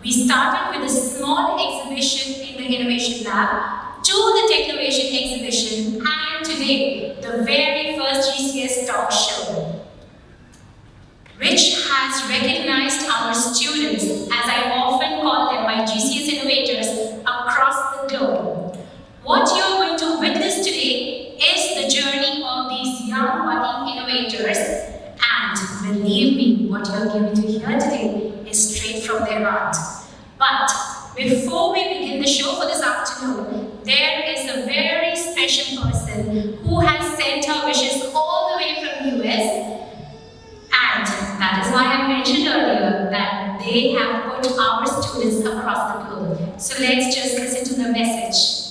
We started with a small exhibition in the Innovation Lab to the Technovation Exhibition and today the very first GCS Talk Show, which has recognized our students, as I often call them, my GCS innovators across the globe. What you are going to witness today is the journey of these young budding innovators, and believe me, what you are going to hear today is straight from their heart. But before we begin the show for this afternoon, there is a very special person who has sent her wishes all the way from US. And that is why I mentioned earlier that they have put our students across the globe. So let's just listen to the message.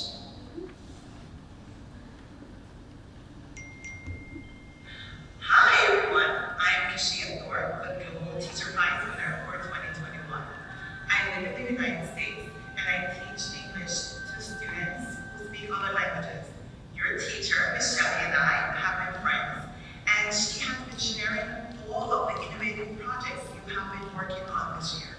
Hi everyone, I'm Michelle Thorpe, the Global Teacher Prize winner for 2021. I live in the United States and I teach English to students who speak other languages. Your teacher, Miss Shelley, and I have been friends, and she has been sharing all of the innovative projects you have been working on this year.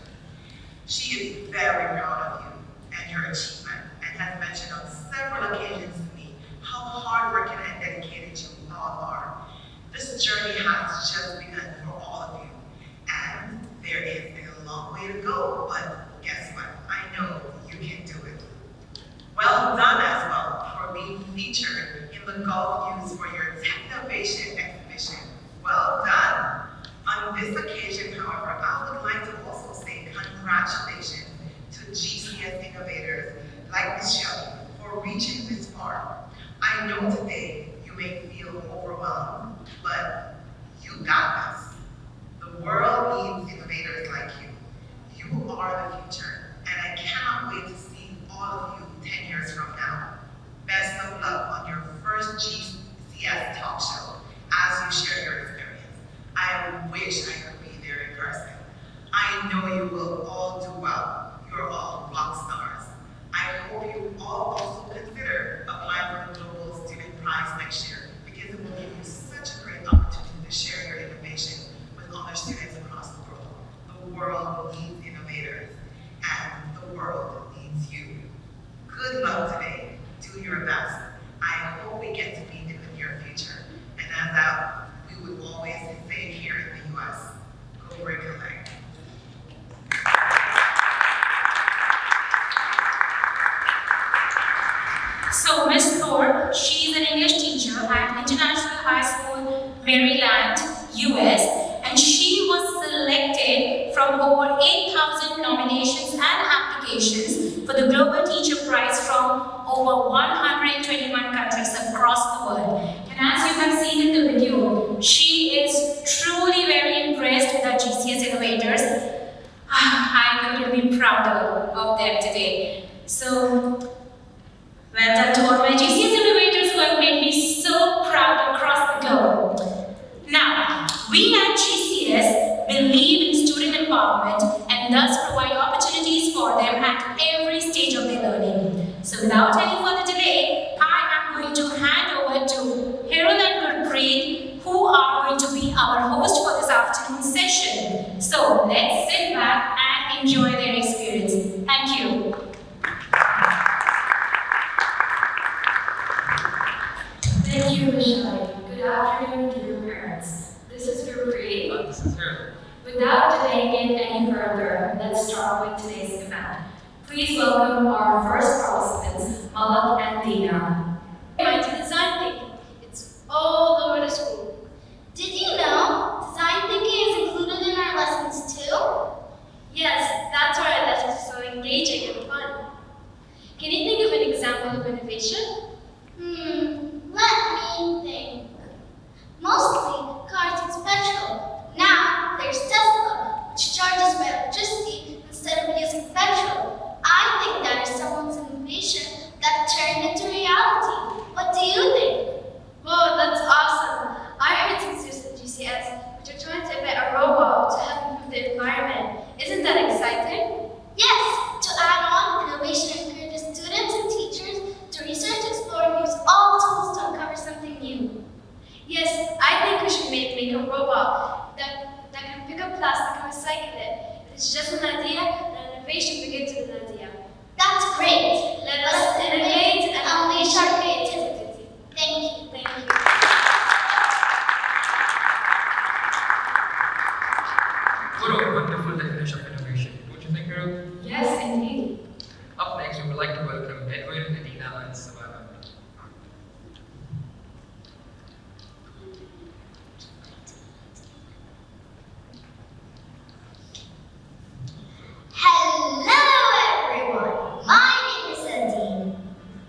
She is very proud of you and your achievement, and has mentioned on several occasions to me how hardworking and dedicated you all are. This journey has just begun for all of you, and there is a long way to go, but guess what? I know you can do it. Well done as well for being featured in the Gulf News for your Technovation Exhibition. Well done. On this occasion, however, I would like to also say congratulations to GCS innovators like Ms. Shelley for reaching this far. I know today you may feel overwhelmed, but you got this. The world needs innovators like you. You are the future, and I cannot wait to see all of you 10 years from now. Best of luck on your first GCS Talk Show as you share your experience. I wish I could be there in person. I know you will all do well. You're all rock stars. I hope you all also consider applying for the Global Student Prize next year, because it will give you such a great opportunity to share your innovation with other students across the world. The world needs innovators, and the world needs you. Good luck today. Do your best. I hope we get to meet in the near future. And as we would always say here in the US, go break a leg. So Ms. Thorpe, she's an English teacher at International High School, Maryland, US, and she was selected from over 8,000 nominations and applications for the Global Teacher Prize from over 121 countries across the world. And as you have seen in the video, she is truly very impressed with our GCS innovators. I couldn't be prouder of them today. So, well done to all my GCS innovators who have made me so proud across the globe. Now, we at GCS believe in student empowerment and thus provide opportunities for them at every stage of their learning. So without any further delay, I am going to hand over to Harold and Gurpreet, who are going to be our host for this afternoon session. So let's sit back and enjoy their experience. Thank you. Thank you, Michelle. Good afternoon, dear parents. This is Gurpreet. This is Harold. Without delaying it any further, let's start with today's event. Please welcome our first participants, Malak and Dina. To design thinking. It's all over the school. Did you know design thinking is included in our lessons too? Yes, that's why our lessons are so engaging and fun. Can you think of an example of innovation? Let me think. Mostly cars use petrol. Now there's Tesla, which charges by electricity instead of using petrol. I think that is someone's innovation that turned into reality. What do you think? Whoa, that's awesome. I heard some students at GCS which are trying to invent a robot to help improve the environment. Isn't that exciting? Yes, to add on, innovation encourages students and teachers to research, explore, and use all tools Up next, we would like to welcome Edwin, Adina, and Savannah. Hello everyone, my name is Adine.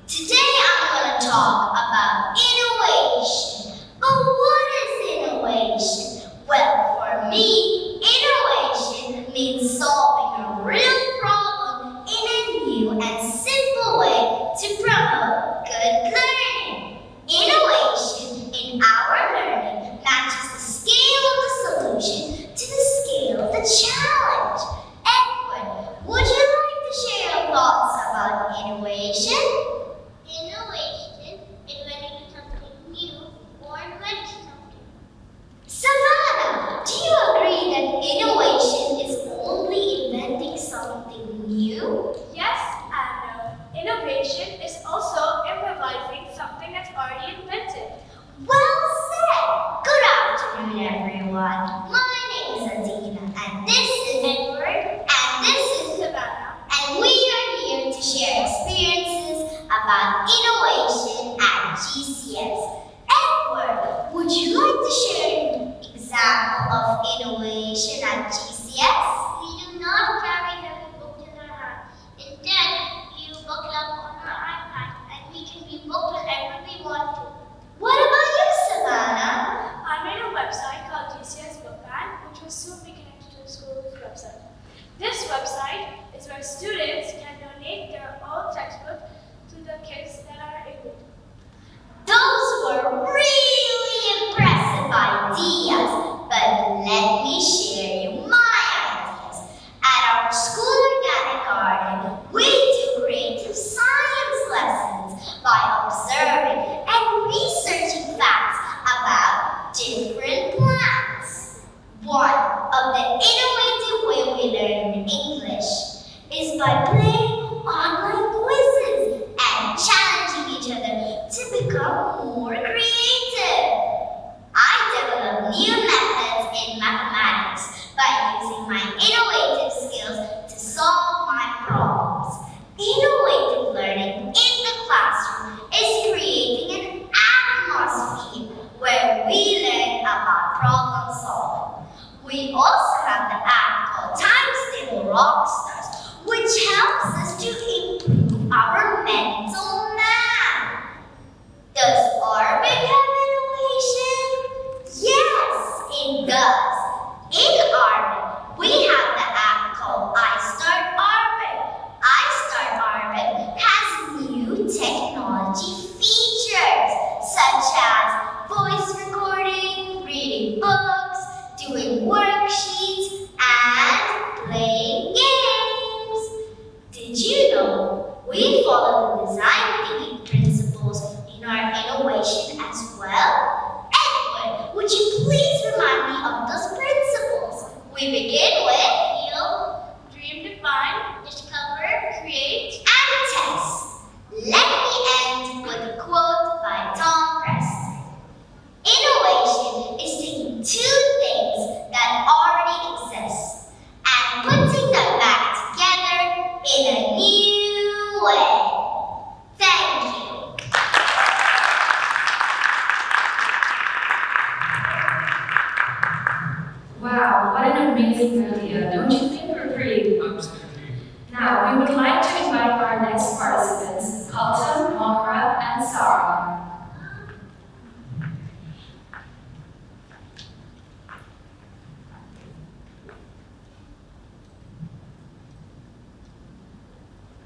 Today I'm going to talk about innovation. But what is innovation? Well, for me, innovation means solving a real problem in a new and simple way to promote good learning. Innovation in our learning matches the scale of the solution to the scale of the challenge. Edward, would you like to share your thoughts about innovation? Innovation is when you do something new or invent something. Savannah, do you agree that innovation is only inventing something new? Yes and no. Innovation is also improvising something that's already invented. Well said! Good afternoon, everyone. My name is Adina, and this is Edward, and this is Savannah. and we are here to share experiences about innovation at GCS. Edward, would you like to share an example of innovation at GCS? We do not carry heavy books in our hand. Instead, we buckle up on our iPad and we can be booked whenever we want to. What about you, Savannah? I made a website called GCS Spoke, which will soon be connected to the school's website. This website is where students can donate their old textbook to the kids that are able to. Those were really impressive ideas, but let me share you my ideas. At our school organic garden, we do creative science lessons by observing and researching facts about different plants. One of the innovative ways we learn English is by playing online quizzes and challenging each other to become more creative. I developed new methods in mathematics by using my innovative skills to solve my problems. Innovative learning in the classroom is creating an atmosphere where we learn about problem solving. We also have the app called Times Table Rockstars, which helps us to improve our mental math. Does Orbit have innovation? Yes, it does. In Orbit, we have the app called iStart Orbit. iStart Orbit has new technology features such as voice recording, reading books, doing worksheets, and playing games. Did you know we follow the design thinking principles in our innovation as well? Edward, would you please remind me of those principles? We begin with Feel, dream, define, Discover, create. and test. Let me end with a quote by Tom Preston. Innovation is taking two things that already exist and putting them back together in a new way. Thank you. Wow, what an amazing idea. Don't you think we're pretty? Absolutely. Now, we would like to invite our next participants, Kaltum, Mohra, and Sarah.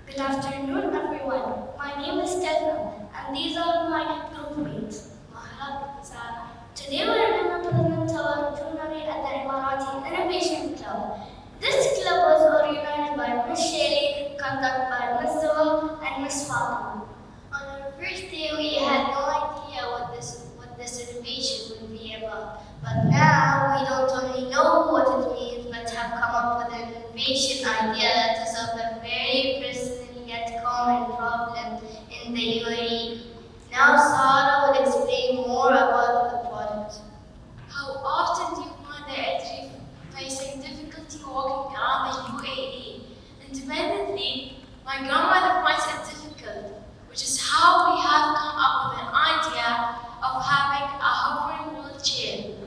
Good afternoon, everyone. My name is Stefan, and these are my groupmates, Mahab and Sarah. Today we are going to present our jewelry at the Emirati Innovation Club. This club was organized by Miss Shelly, conducted by Miss Zoa and Miss Fatima. On our first day, we had no idea what this innovation would be about. But now we don't only know what it means, but have come up with an innovation idea to solve a very personal yet common problem in the UAE. Now Sarah will explain more about the product. How often do you find that it's facing difficulty walking around the UAE? Independently My grandmother finds it difficult, which is how we have come up with an idea of having a hovering wheelchair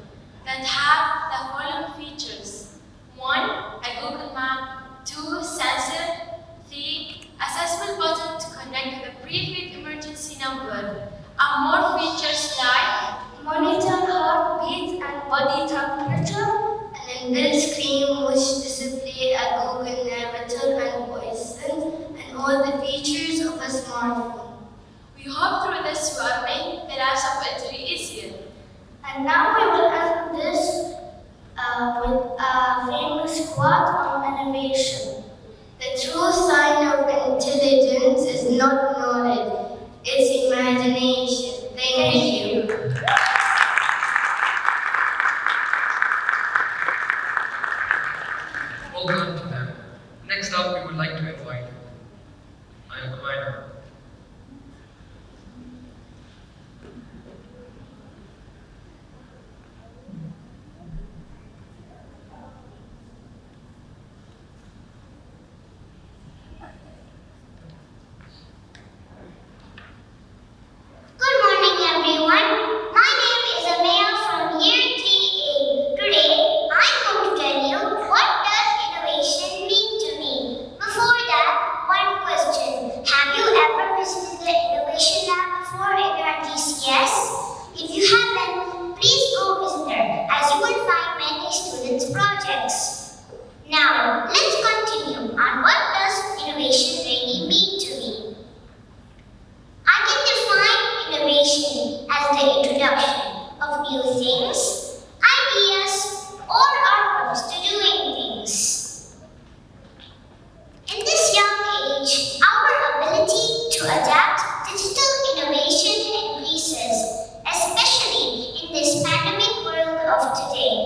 that have the following features. 1. A Google map. 2. Sensor. 3. Accessible button to connect with a prepaid emergency number. And more features like Monitor heartbeat and body temperature, an inbuilt screen which displays a Google narrator and voice sense, and all the features of a smartphone. we hope through this we are making the lives of elderly easier. And now we will end this with a famous quote on innovation. The true sign of intelligence is not knowledge, it's imagination. Thank you. Well done to them. Next up, we would like to invite Ayako Minor. Good morning, everyone. My name is Amaya from Year 3A. Today, I'm going to tell you what does innovation mean to me. Before that, one question. Have you ever visited the innovation lab before in your GCS? If you haven't, please go visit there, as you will find many students' projects. Now, let's continue on what does innovation really mean to me. I can define innovation as the introduction of new things, ideas, or approach to doing things. In this young age, our ability to adapt digital innovation increases, especially in this pandemic world of today.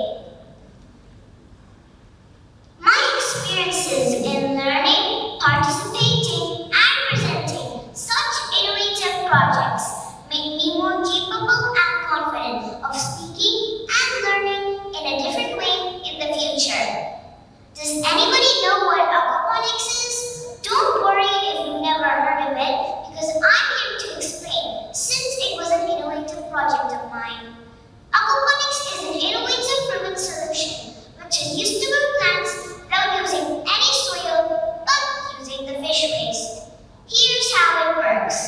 My experiences in learning, participating, and presenting such innovative projects make me more capable and confident of speaking and learning in a different way in the future. Does anybody know what aquaponics is? Don't worry if you've never heard of it, because I'm here to explain, since it was an innovative project of mine. Aquaponics is an innovative proven solution which is used to grow plants without using any soil but using the fish waste. Here's how it works.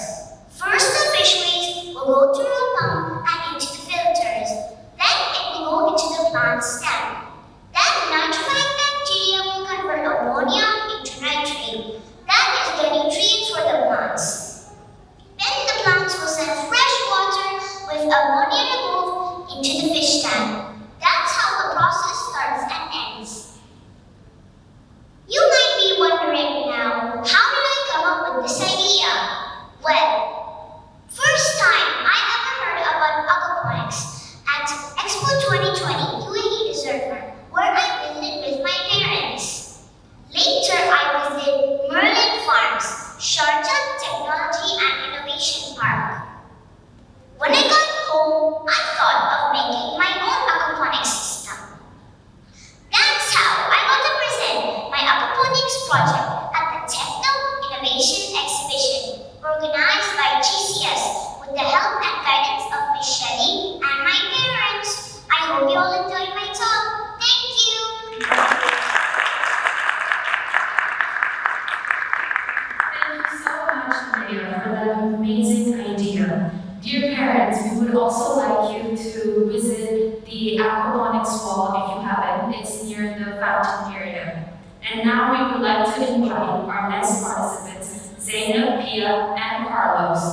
First, the fish waste will go through a pump and into the filters. Then it will go into the plant stem. Then nitrifying bacteria will convert ammonia into nitrate. That is the nutrients for the plants. Then the plants will send fresh water with ammonia removed into the fish tank. That's how the process starts and ends. You might be wondering now, how did I come up with this idea? Well, first time I ever heard about aquaponics at Expo 2020 UAE Desert, where I visited with my parents. Later, I visited Merlin Farms, Sharjah Technology and Innovation Park. When I got home, I thought of making my own aquaponics system. That's how I got to present my aquaponics project at the Technovation Exhibition, organized by GCS with the help and guidance of Miss Shelley and my parents. I hope you all enjoyed my talk. Thank you. Thank you so much, Maria, for that amazing idea. Dear parents, we would also like you to visit the aquaponics wall if you haven't. It's near the fountain area. And now we would like to invite our next participants, Zainab, Pia, and Carlos.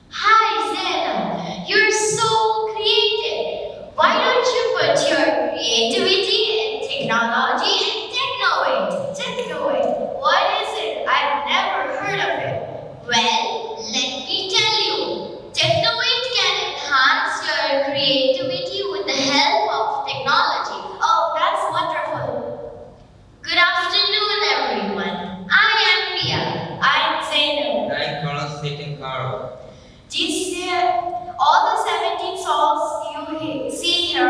Hi, Zainab. You're so creative. Why don't you put your creativity in technology and technovate? Technovate? What is it? I've never heard of it. Well, let me tell you. Technovate can enhance your creativity with the help of technology. Oh, that's wonderful. Good afternoon, everyone. I am Pia. I'm Zainab. I'm Carlos sitting Carl. GCS, all the 17 songs you see here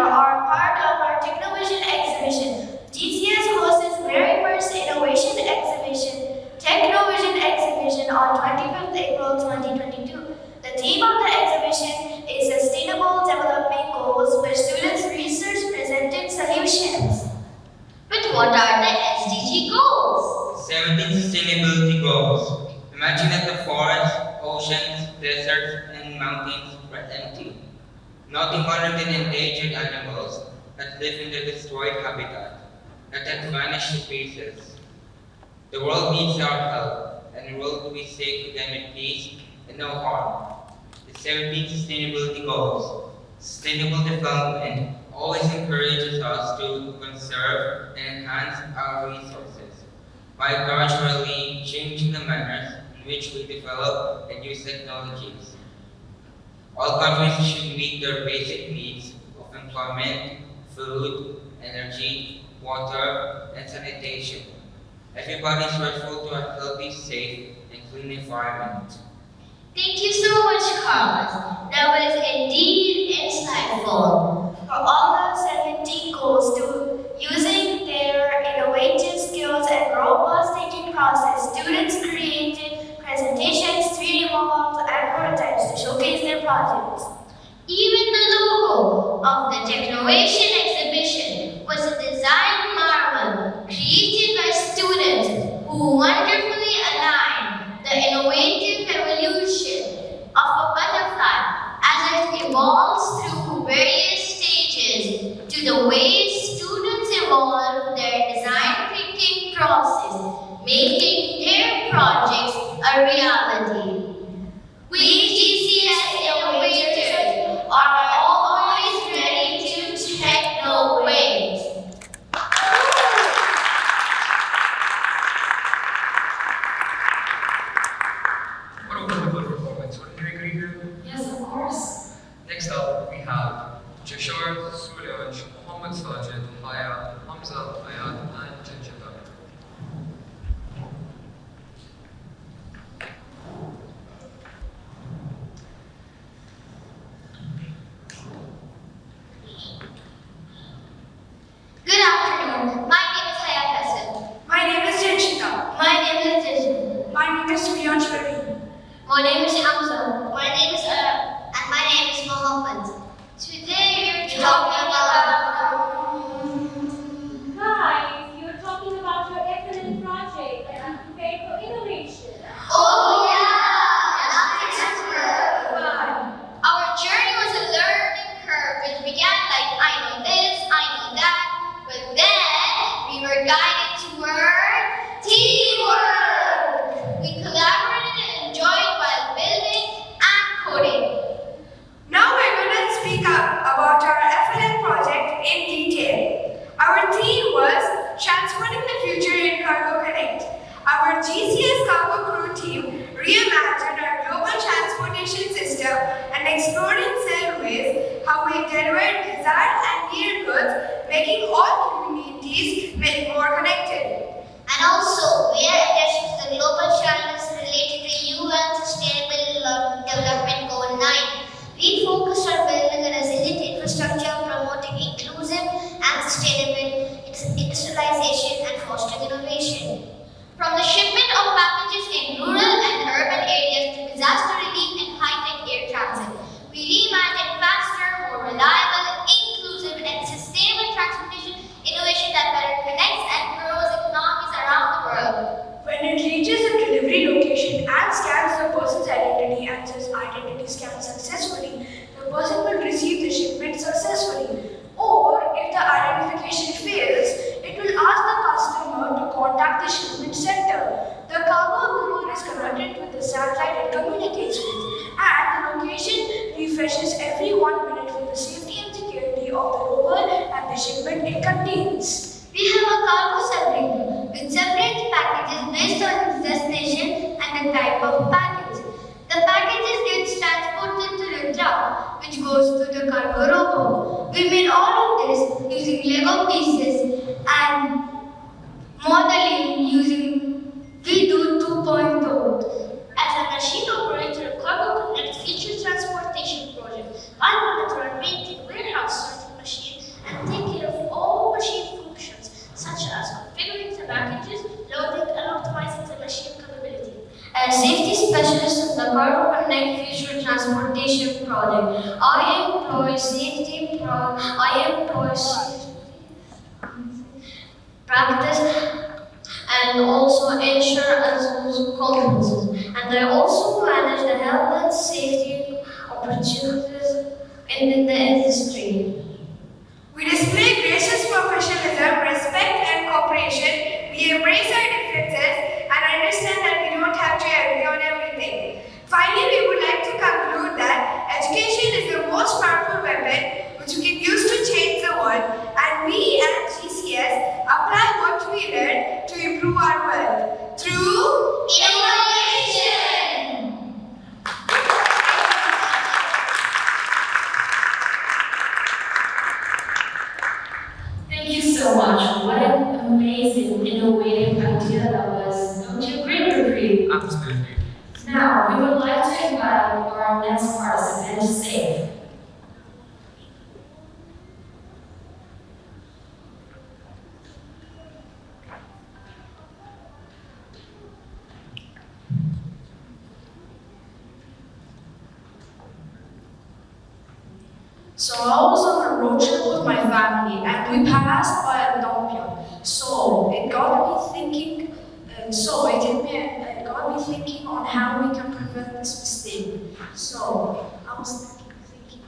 noting 100 endangered animals that live in the destroyed habitat that had vanished to pieces. The world needs our help, and a world to be safe for them in peace and no harm. The 17 Sustainability Goals, Sustainable Development, always encourages us to conserve and enhance our resources by gradually changing the manners in which we develop and use technologies. All countries should meet their basic needs of employment, food, energy, water, and sanitation. Everybody is grateful to a healthy, safe, and clean environment. Thank you so much, Carlos. That was indeed insightful. For all the 17 goals to using their innovative skills and robust thinking process, students created presentations, 3D models, and prototypes to showcase their projects. Even the logo of the Technovation Exhibition was a design marvel created by students who wonderfully aligned the innovative evolution of a butterfly as it evolves through various stages to the way students evolve their design thinking process, making their projects a reality. We GCS innovators are always ready to technovate. What a wonderful performance. Wouldn't you agree here? Yes, of course. Next up, we have Jashar, Suraj, Muhammad Sajid, Haya, Hamza, Ayat, and Janjita. Good afternoon. My name is Hayat Hassan. My name is Janshita. My name is Jishan. My name is Suryanshwari. My name is Hamza. My name is Arab. And my name is Mohammed. Today we're talking about Guys, you're talking about your excellent project that you prepared for innovation. Oh yeah, that's fun. Our journey was a learning curve which began like I know this, I know that, but then we were guided toward teamwork. We collaborated and enjoyed while building and coding. Now we're going to speak up about our FLN project in detail. Our theme was Transforming the Future in Cargo Connect. Our GCS Cargo Crew team reimagined our global transportation system and explored in several ways how we delivered desired and needed goods, making all communities more connected. And also, we are addressing the global challenges related to UN Sustainable Development Goal 9. We focused on building a resilient infrastructure, promoting inclusive and sustainable industrialization and fostering innovation. From the shipment of packages in rural and urban areas to disaster relief and high-tech air transit, we reimagined faster, more reliable, inclusive, and sustainable transportation innovation that better connects and grows economies around the world. When it reaches a delivery location and scans the person's identity and says identity scan successfully, the person will receive the shipment successfully. Or if the identification fails, it will ask the customer to contact the shipment center. The cargo number is connected with the satellite it communicates with, and the location refreshes every 1 minute for the safety and security of the rover and the shipment it contains. We have a cargo separator which separates packages based on its destination and the type of package. The packages gets transported to the truck which goes to the cargo rover. We made all of this using Lego pieces and modeling using Vidu 2.0. As a machine operator, Cargo Connect features transportation project. I monitor and maintain warehouse sorting machine and take care of all machine functions such as configuring the packages, loading and optimizing the machine capability. As safety specialist of the Cargo Connect Future Transportation Project, I employ practice and also ensure competences. And I also manage the health and safety opportunities in in the industry. We display gracious professionalism, respect, and cooperation. We embrace our differences and understand that we don't have to agree on everything. Finally, we would like to conclude that education is the most powerful weapon which we can use to change the world, and we at GCS apply what we learn to improve our world through Innovation! Thank you so much. What an amazing, innovative idea that was. Don't you agree, Gurpreet? Absolutely. Now, we would like to invite our next participant, Safe. So I was on a road trip with my family and we passed by a dump. So it got me thinking. It got me thinking on how we can prevent this mistake. So I was thinking,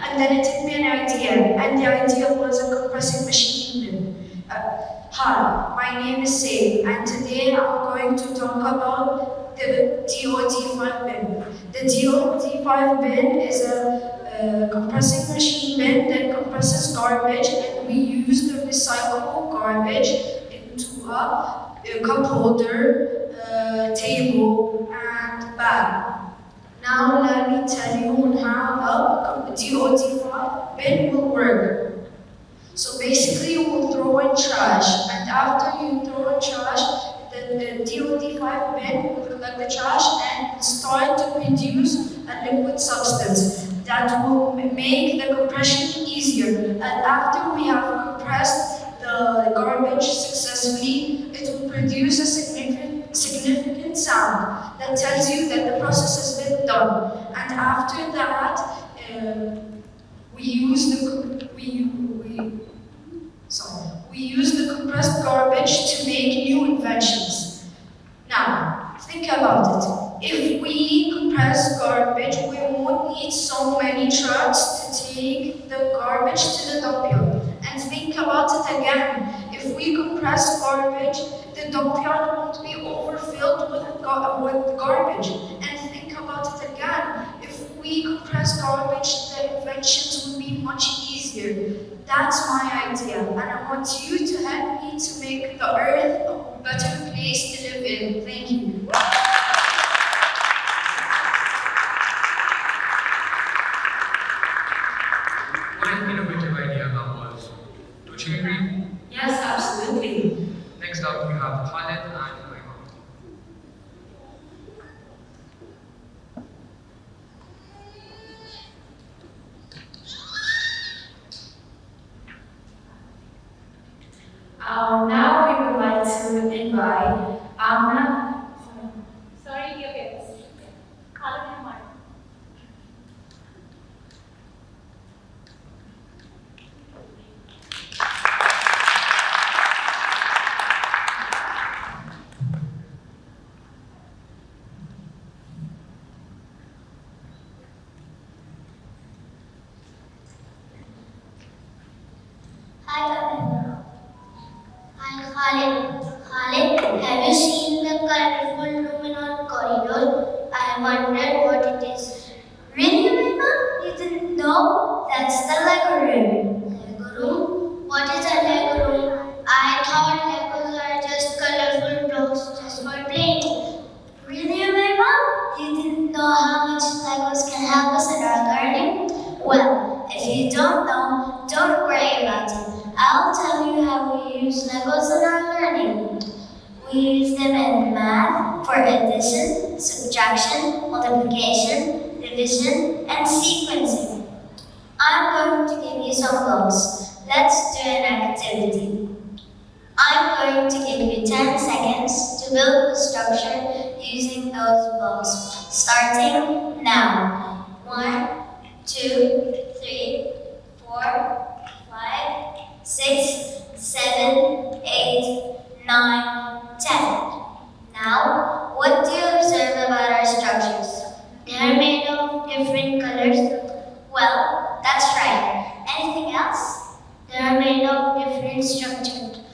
and then it hit me an idea, and the idea was a compressing machine. Hi, my name is Saif, and today I'm going to talk about the DOD5 bin. The DOD5 bin is a compressing machine bin that compresses garbage, and we use the recyclable garbage into a cup holder, table, and bag. Now let me tell you on how a DOD5 bin will work. So basically you will throw in trash, and after you throw in trash, the DOD5 bin will collect the trash and start to produce a liquid substance that will make the compression easier. And after we have compressed the garbage successfully, it will produce a significant sound that tells you that the process has been done. And after that, we use the compressed garbage to make new inventions. Now, think about it. If we compress garbage, we won't need so many trucks to take the garbage to the dump yard. And think about it again. If we compress garbage, the dump yard won't be overfilled with garbage. And think about it again. If we compress garbage, the inventions will be much easier. That's my idea, and I want you to help me to make the earth a better place to live in. Thank you. What an innovative idea that was. Don't you agree? Yes, absolutely. Next up, we have Khalid and Naima. Now we would like to invite Amna. Sorry, dear parents. Khalid and Martin. Hi, Amanda. Hi, Khalid. Khalid, have you seen the colorful luminous corridor? I wondered what it is. Really, Amanda? You didn't know? That's the Lego room. Lego room? What is a Lego room? I thought Legos are just colorful blocks just for playing. Really, Amanda? You didn't know how much Legos can help us in our learning? Well, if you don't know, don't worry about it. I'll tell you how we use Legos in our learning. We use them in math for addition, subtraction, multiplication, division, and sequencing. I'm going to give you some blocks. Let's do an activity. I'm going to give you 10 seconds to build the structure using those blocks, starting now. 1, 2, 3, 4, 5, 6, 7, 8, 9, 10. Now, what do you observe about our structures? They are made of different colors. Well, structured.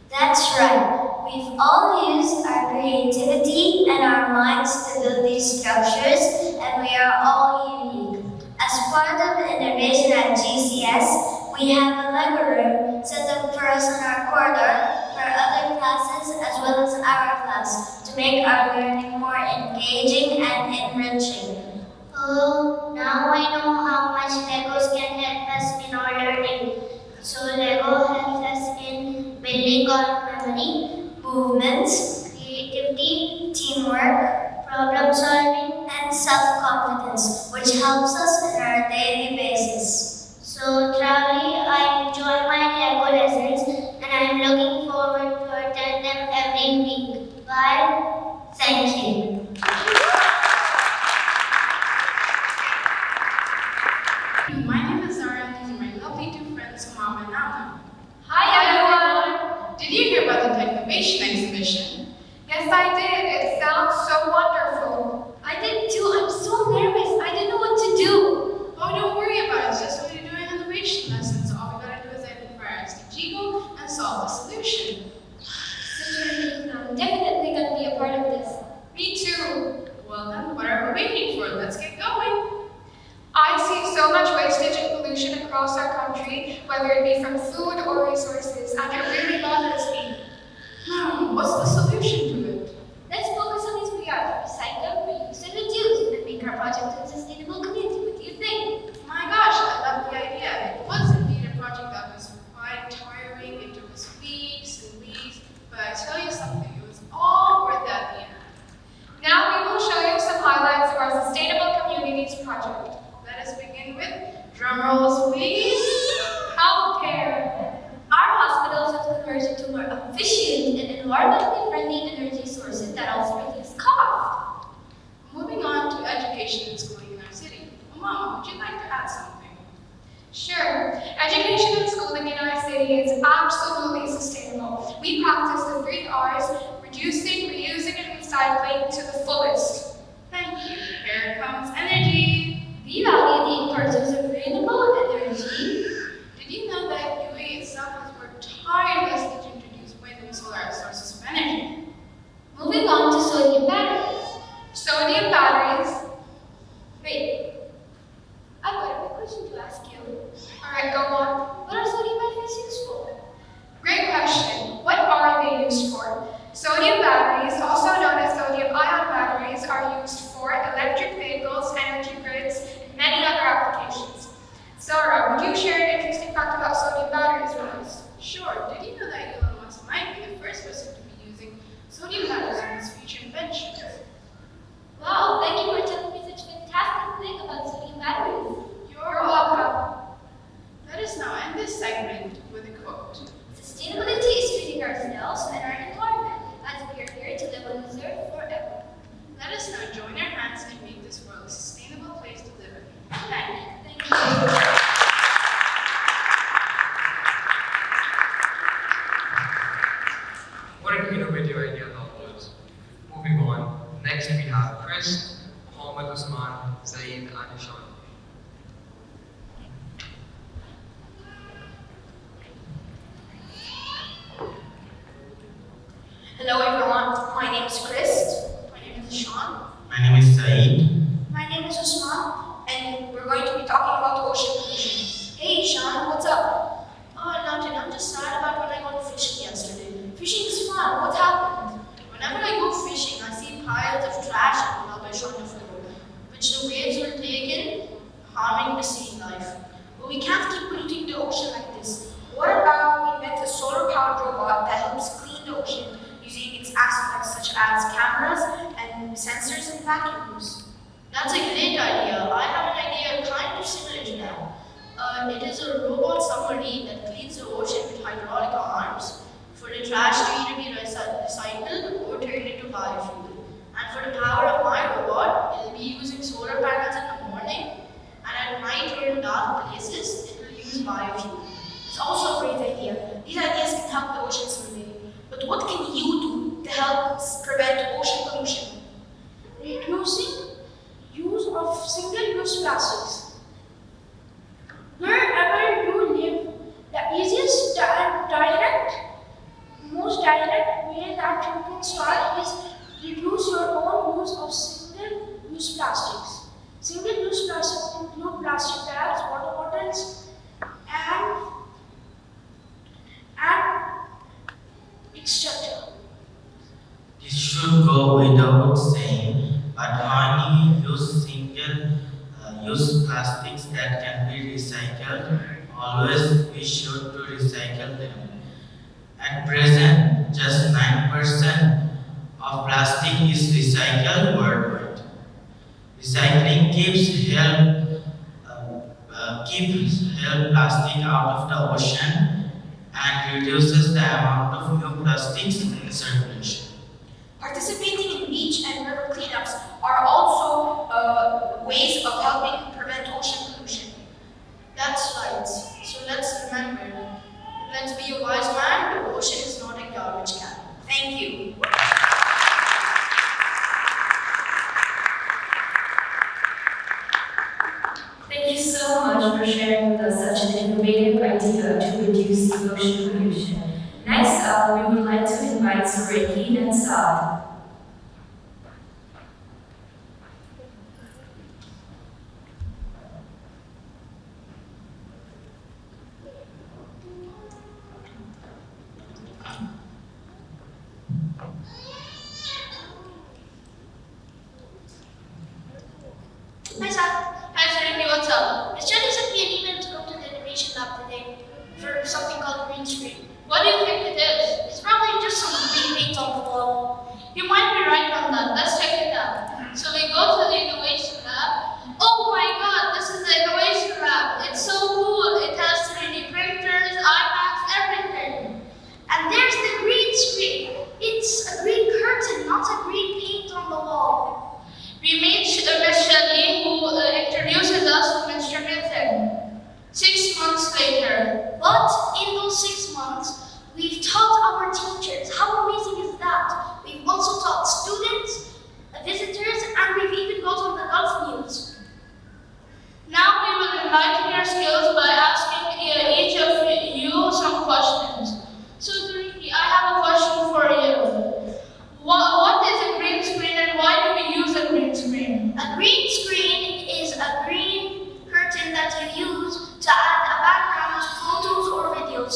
That's right. We've all used our creativity and our minds to build these structures, and we are all unique. As part of the innovation at GCS, we have a Lego room set up for us in our corridor for other classes as well as our class to make our learning more engaging and enriching. Oh, now I know how much Legos can help us in our learning. So Lego helps us in building our memory, movements, creativity, teamwork, problem solving, and self-confidence, which helps us in our daily basis. So truly, I enjoy my Lego lessons and I'm looking forward to attend them every week. Bye. Thank you. My name is Zara, and these are my lovely two friends, Mom and Anna. Hi everyone! Did you hear about the Technovation Exhibition? Yes, I did. It sounds so wonderful. I did too. I'm so nervous. I didn't know what to do. Oh, don't worry about it. It's just what you're doing innovation lessons. All we gotta do is identify our SDG goal and solve the solution. Certainly, I'm definitely going to be a part of this. Me too. Well then, what are we waiting for? Let's get going. I see so much wastage and pollution across our country, whether it be from food or resources, and it really bothers me. What's the solution to it? Let's focus on these we are: recycle, reuse, and reduce, and make our project a sustainable community. What do you think? My gosh, I love the idea. It was indeed a project that was quite tiring. It took us weeks and weeks, but I tell you something, it was all worth it at the end. Now we will show you some highlights of our Sustainable Communities project. Let us begin with drum rolls, please. Healthcare. Our hospitals have converted to more efficient and environmentally friendly energy sources that also reduce cost. Moving on to education and schooling in our city. Mama, would you like to add something? Sure. Education and schooling in our city is absolutely sustainable. We practice the 3 R's: reducing, reusing, and recycling to the fullest. Thank you. Here comes energy. We value the importance of renewable energy. Did you know that UAE itself has worked tirelessly to introduce wind and solar as sources of energy? Moving on to sodium batteries. Sodium batteries. Wait. I've got a quick question to ask you. Alright, go on. What are sodium batteries used for? Great question. What are they used for? Sodium batteries, also known as sodium-ion batteries, are used for electric vehicles, energy grids, and many other applications. Zara, would you share an interesting fact about sodium batteries with us? Sure. Did you know that Elon Musk might be the first person to be using sodium batteries in his future inventions? Wow, thank you for telling me such a fantastic thing about sodium batteries. You're welcome. Let us now end this segment with a quote. Sustainability is treating ourselves and our environment as we are here to live on this earth forever. Let us now join our hands and make this world a sustainable place to live in. Thank you. What an innovative idea that was. Moving on, next we have Chris, Mohammed Usman, Zaid, and Ishan. Hello everyone, my name is Chris. My name is Sean. My name is Saeed. My name is Usman, and we're going to be talking about ocean pollution. Hey Sean, what's up? Oh, nothing. I'm just sad about when I went fishing yesterday. Fishing is fun. What happened? Whenever I go fishing, I see piles of trash and rubbish on the floor, which the waves will take in, harming the sea life. But we can't keep polluting the ocean like this. What about we invent a solar-powered robot that helps clean the ocean using its aspects such as cameras and sensors and vacuums? That's a great idea. I have an idea kind of similar to that. It is a robot submarine that cleans the ocean with hydraulic arms for the trash to either be recycled or turned into biofuel. And for the power of my robot, it will be using solar panels in the morning, and at night or in dark places, it will use biofuel. It's also a great idea. These ideas can help the ocean someday. But what can you do to help prevent ocean pollution? Reducing use of single-use plastics. Wherever you live, the easiest and always be sure to recycle them. At present, just 9% of plastic is recycled worldwide. Recycling keeps plastic out of the ocean and reduces the amount of new plastics in circulation. Participating in beach and river cleanups are also ways of helping prevent ocean pollution. That's right. So let's remember, let's be a wise man, the ocean is not a garbage can. Thank you. Thank you so much for sharing with us such an innovative idea to reduce the ocean pollution. Next up, we would like to invite Sariki and Saad. Hi, Sam. Hi, Serenity. What's up? Miss Jenny sent me an email to come to the innovation lab today for something called green screen. What do you think it is? It's probably just some green paint on the wall. You might be right on that. Let's check it out. So we go to the innovation lab. Oh my God, this is the innovation lab. It's so cool. It has 3D printers, iPads, everything. And there's the green screen. It's a green curtain, not a green paint on the wall. We meet Miss Shelley, who introduces us to Mr. Nathan. 6 months later. But in those 6 months, we've taught our teachers. How amazing is that? We've also taught students, visitors, and we've even got on the Gulf News. Now we will enlighten your skills by asking each of you some questions. So, Duriki, I have a question for you. What is a green screen and why do we use a green screen? A green screen is a green curtain that you use to add a background to photos or videos.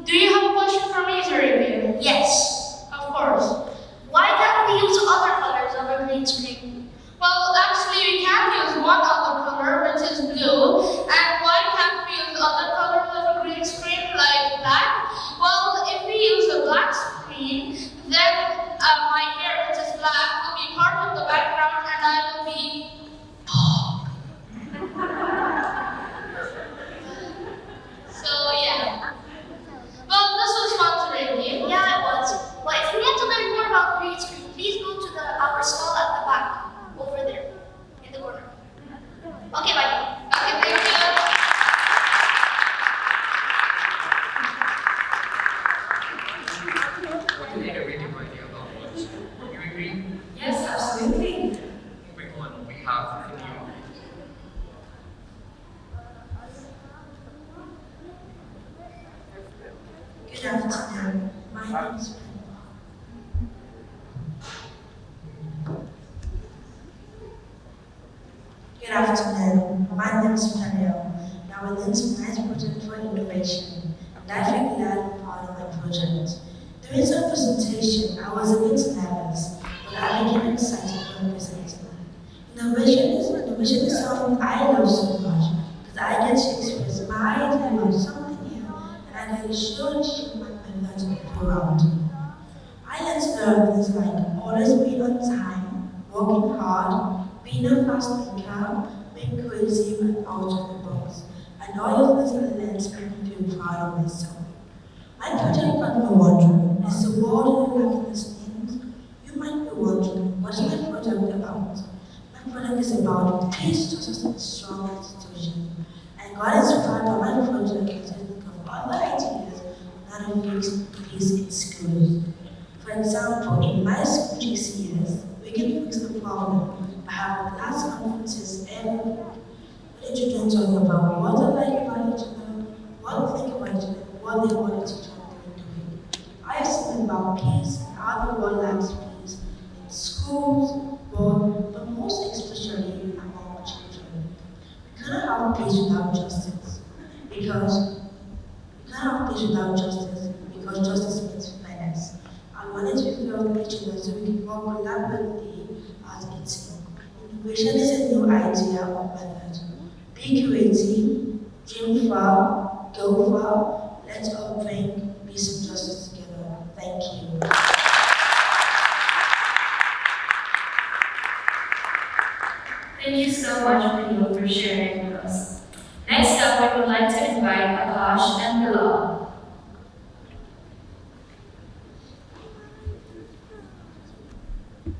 Do you have a question for me, Duriki? Yes. Of course. Why can't we use other colors of a green screen? Well, actually, we can use one other color, which is blue. And why can't we use other colors of a green screen, like black? Well, if we use a black screen, then my hair, which is black, will be part of the background and I will be So yeah. Well, this was fun today. Yeah, it was. Well, if you want to learn more about green screen, please go to our stall at the back, over there, in the corner. Okay, bye. Okay, thank you. What an innovative idea about what? You agree? Yes, absolutely. Moving on, we have new. Good afternoon. My name is Good afternoon. My name is Daniel. Now, with this nice project for innovation, and I feel glad I'm part of my project. During some presentation, I was a bit nervous, but I became excited when presenting. Innovation is something I love so much because I get to express my idea about something new, and I can show and share my method to people around me. I learned to learn things like always being on time, working hard, being a fast thinker, being creative and out of the box, and all of these elements make me feel proud of myself. My project got me wondering, is the world lacking these things? You might be wondering, what is my project about? My project is about peace, justice, and strong institutions. And God is proud of my project to think of other ideas on how to fix peace in schools. For example, in my school GCS, we can fix the problem by having class conferences every week. We need children talking about what they like about each other, what they think about each other, what they want each other to be doing. I've seen about peace and how the world lacks peace in schools, but most especially among children. We cannot have peace without justice because justice means fairness. And we need to be fair with each other so we can work collaboratively as a team. Innovation is a new idea or method. Be creative, Dream far, go far, let's all bring peace and justice together. Thank you. Thank you so much, Manil, for sharing with us. Next up, we would like to invite Akash and Bilal.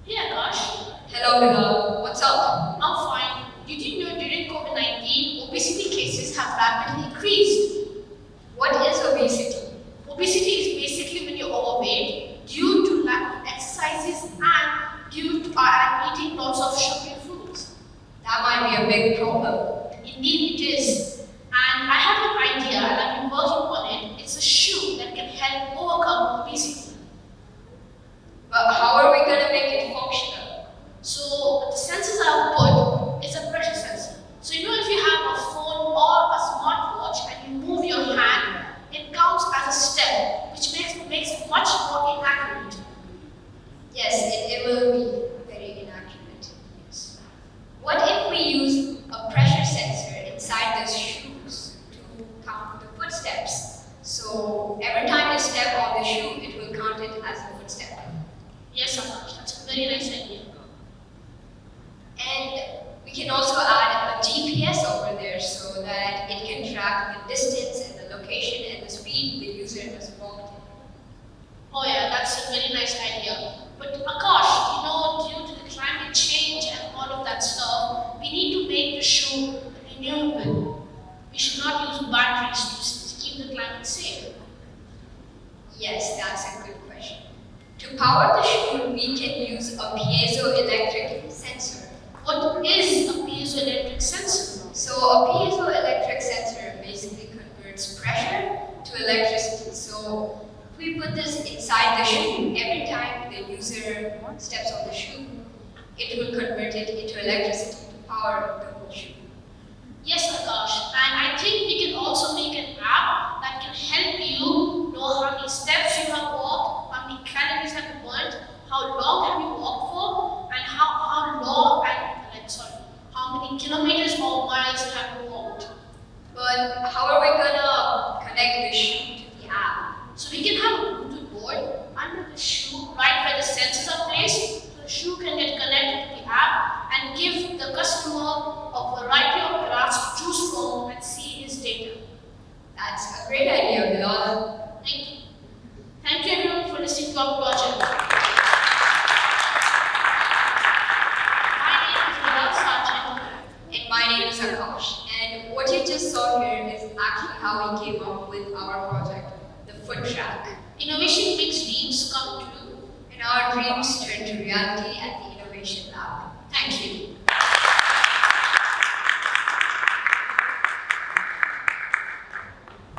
Hey Akash. Hello, Bilal. What's up? I'm fine. Did you know during COVID-19, obesity cases have rapidly increased? What is obesity? Obesity is basically when you're overweight due to lack of exercises and due to eating lots of sugary foods. That might be a big problem. Indeed, it is. And I have an idea and I've been working on it. It's a shoe that can help overcome obesity. But how are we going to make it functional? So the sensors I've put is a pressure sensor. So you know if you have a phone or a smartwatch and you move your hand, it counts as a step, which makes it much more inaccurate. Yes, it will be very inaccurate. Yes. What if we use a pressure sensor inside the shoes to count the footsteps? So every time you step on the shoe, it will count it as a footstep. Yes, Akash, that's a very nice idea. And we can also add a GPS over there so that it can track the distance and the location and the speed the user has walked in. Oh yeah, that's a very nice idea. But Akash, due to the climate change and all of that stuff, we need to make the shoe renewable. We should not use batteries to keep the climate safe. Yes, that's a good question. To power the shoe, we can use a piezoelectric sensor. What is a piezoelectric sensor? So a piezoelectric sensor basically converts pressure to electricity. So if we put this inside the shoe, every time the user steps on the shoe, it will convert it into electricity to power the whole shoe. Yes, Akash. And I think we can also make an app that can help you know how many steps you have walked, how many calories have you burnt, how long have you walked for, and how many kilometers or miles have you walked. But how are we gonna connect the shoe to the app? So we can have a Bluetooth board under the shoe, right where the sensors are placed, so the shoe can get connected to the app and give the customer a variety of graphs to choose from and see his data. That's a great idea, Bilal. Thank you. Thank you everyone for listening to our project. My name is Bilal Sachin. And my name is Akash. And what you just saw here is actually how we came up with our project, the foot track. Innovation makes dreams come true. And our dreams turn to reality at the Innovation Lab. Thank you.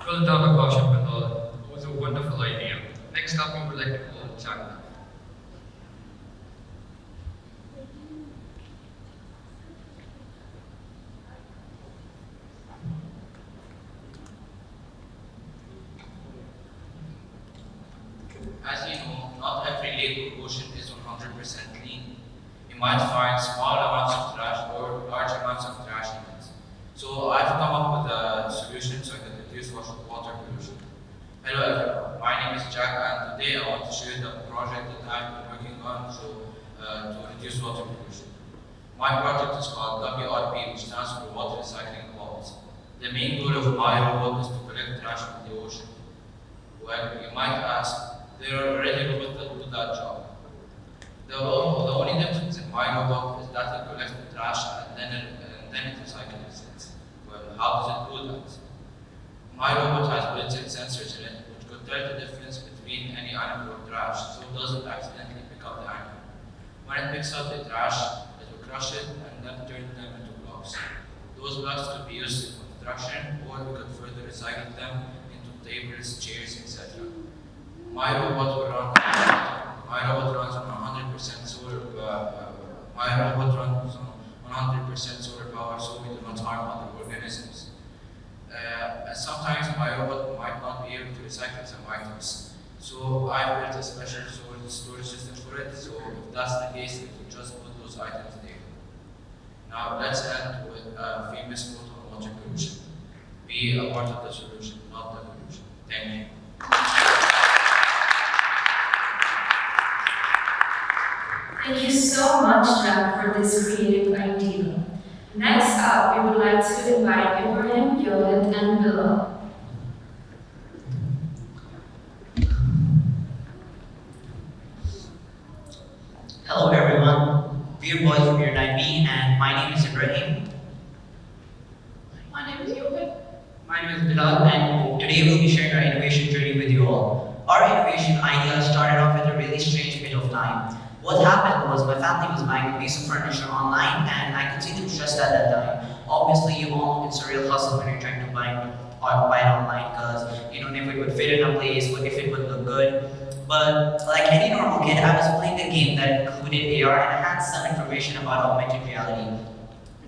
Well done, Akash and Bilal. It was a wonderful idea. Next up, we would like to call Jack. As you know, not every lake or ocean is 100% clean. You might find small amounts of trash or large amounts of trash in it. So I've come up with a solution so I can reduce water pollution. Hello everyone, my name is Jack and today I want to show you the project that I've been working on to reduce water pollution. My project is called WRP, which stands for Water Recycling Pods. The main goal of my robot is to collect trash from the ocean. Well, you might ask, there are already robots that do that job. The only difference in my robot is that it collects the trash and then it recycles it. Well, how does it do that? My robot has built-in sensors in it which could tell the difference between any animal or trash so it doesn't accidentally pick up the animal. When it picks up the trash, it will crush it and then turn them into blocks. Those blocks could be used in construction or we could further recycle them into tables, chairs, etc. My robot runs on 100% solar. My robot runs on 100% solar power, so we do not harm other organisms. And sometimes my robot might not be able to recycle some items, so I built a special storage system for it. So if that's the case, it will just put those items there. Now let's end with a famous quote on water pollution. We be a part of the solution, not the solution. Thank you. Thank you so much, Jack, for this creative idea. Next up, we would like to invite Ibrahim, Yolet, and Bilal. Hello everyone, we're boys from Year 9B and my name is Ibrahim. My name is Yoget. My name is Bilal and today we'll be sharing our innovation journey with you all. Our innovation idea started off with a really strange bit of time. What happened was my family was buying a piece of furniture online and I could see them stressed at that time. Obviously you all know it's a real hustle when you're trying to buy it online because you don't know if it would fit in a place, if it would look good. But like any normal kid, I was playing a game that included AR and I had some information about augmented reality.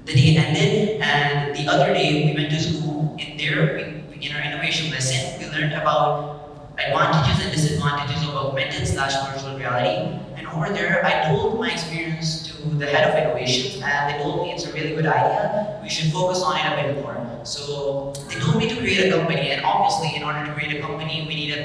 The day ended and the other day we went to school. In our innovation lesson, we learned about advantages and disadvantages of augmented/virtual reality. And over there, I told my experience to the head of innovations and they told me it's a really good idea. We should focus on it a bit more. So they told me to create a company, and obviously in order to create a company, we need a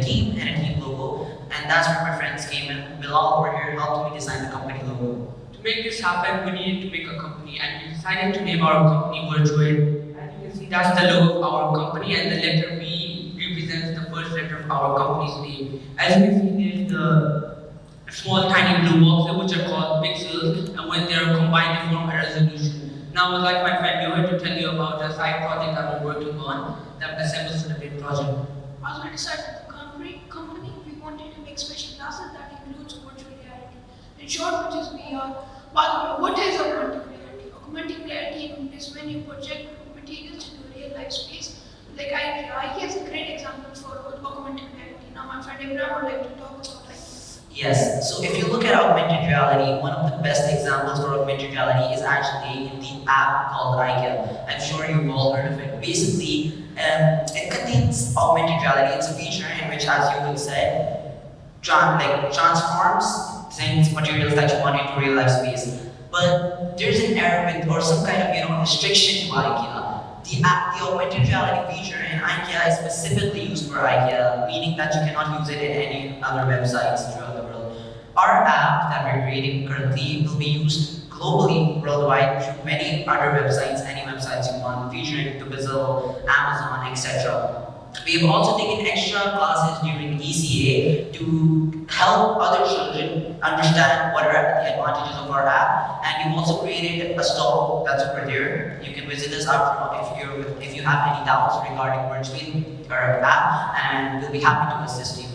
team and a team logo. And that's where my friends came in. Bilal over here helped me design the company logo. To make this happen, we needed to make a company and we decided to name our company Virtual. As you can see, that's the logo of our company and the letter V represents the first letter of our company's name. As you can see, there's the small tiny blue boxes which are called pixels, and when they are combined they form a resolution. Now I would like my friend Yoher to tell you about a side project that we're working on that assembles to the big project. As we decided the company, we wanted to make special classes that includes virtual reality. In short, which is VR. By the way, what is augmented reality? Augmented reality is when you project materials into a real life space. Like IKEA is a great example for augmented reality. Now my friend Ibrahim would like to talk about IKEA. Yes, so if you look at augmented reality, one of the best examples for augmented reality is actually in the app called IKEA. I'm sure you've all heard of it. Basically, it contains augmented reality. It's a feature in which, as you would say, transforms things, materials that you want into real life space. But there's an error with, or some kind of restriction to IKEA. The augmented reality feature in IKEA is specifically used for IKEA, meaning that you cannot use it in any other websites throughout the world. Our app that we're creating currently will be used globally, worldwide, through many other websites, any websites you want, featuring Brazil, Amazon, etc. We have also taken extra classes during ECA to help other children understand what are the advantages of our app, and we've also created a stall that's over there. You can visit us after if you have any doubts regarding Virtual or app, and we'll be happy to assist you.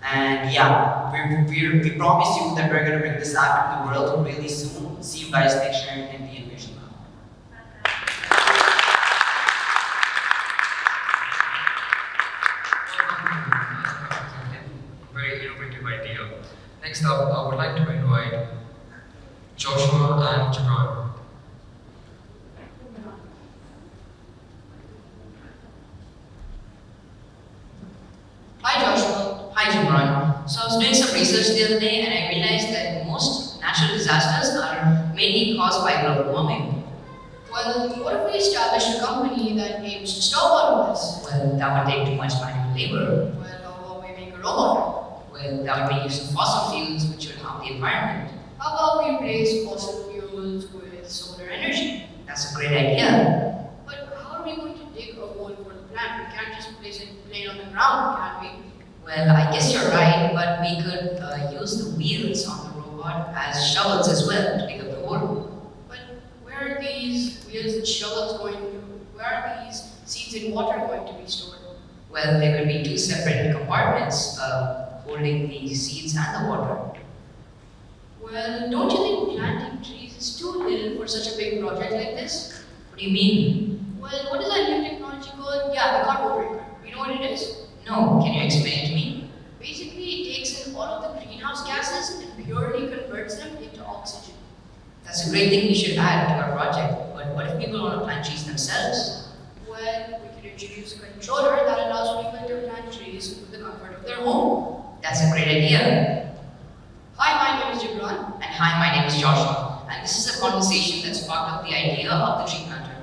And yeah, we promise you that we're going to bring this app into the world really soon. See you guys next year in the Innovation Lab. Very innovative idea. Next up, I would like to invite Joshua and Gibran. Hi Joshua, hi Gibran. So I was doing some research the other day and I realized that most natural disasters are mainly caused by global warming. Well, what if we establish a company that aims to stop all of this? Well, that would take too much manual labor. Well, how about we make a robot? Well, that would be using fossil fuels which would harm the environment. How about we replace fossil fuels with solar energy? That's a great idea. But how are we going to dig a hole for the plant? We can't just place it plain on the ground, can we? Well, I guess you're right, but we could use the wheels on the robot as shovels as well to dig up the hole. But where are these wheels and shovels going to? Where are these seeds in water going to be stored? Well, there could be two separate compartments holding the seeds and the water. Well, don't you think planting trees is too little for such a big project like this? What do you mean? Well, what is that new technology called? Yeah, the cargo breaker. You know what it is? No, can you explain it to me? Basically, it takes in all of the greenhouse gases and purely converts them into oxygen. That's a great thing we should add to our project. But what if people want to plant trees themselves? Well, we could introduce a controller that allows people to plant trees with the comfort of their home. That's a great idea. Hi, my name is Gibran. And hi, my name is Joshua. And this is a conversation that sparked up the idea of the tree planter.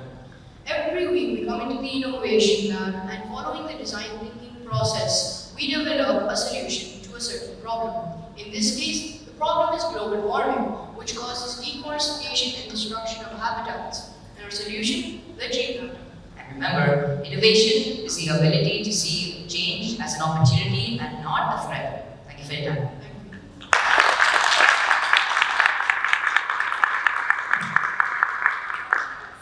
Every week we come into the innovation lab and following the design thinking process, we develop a solution to a certain problem. In this case, the problem is global warming, which causes deforestation and destruction of habitats. And our solution, the G pattern. And remember, innovation is the ability to see change as an opportunity and not a threat. Thank you for your time.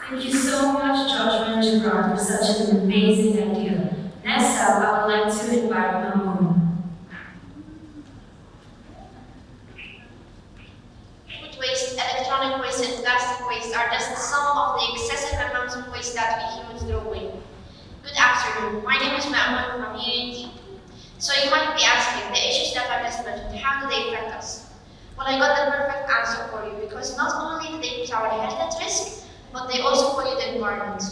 Thank you so much, Joshua and Gibran, for such an amazing idea. Next up, I would like to invite Mamoon. Food waste, electronic waste, and plastic waste are just some of the excessive amounts of waste that we humans throw away. Good afternoon. My name is Mamoon from UNT. So you might be asking, the issues that I just mentioned, how do they affect us? Well, I got the perfect answer for you, because not only do they put our health at risk, but they also pollute the environment.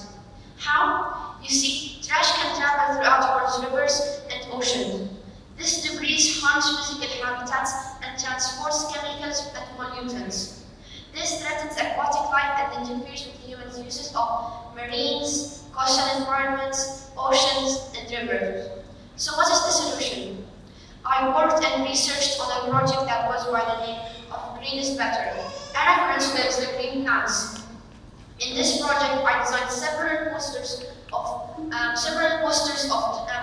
How? You see, trash can travel throughout our rivers and oceans. This debris harms physical habitats and transports chemicals and pollutants. This threatens aquatic life and interferes with humans' uses of marines, coastal environments, oceans, and rivers. So what is the solution? I worked and researched on a project that was by the name of Green is Better, and I referenced the green plants. In this project, I designed several posters of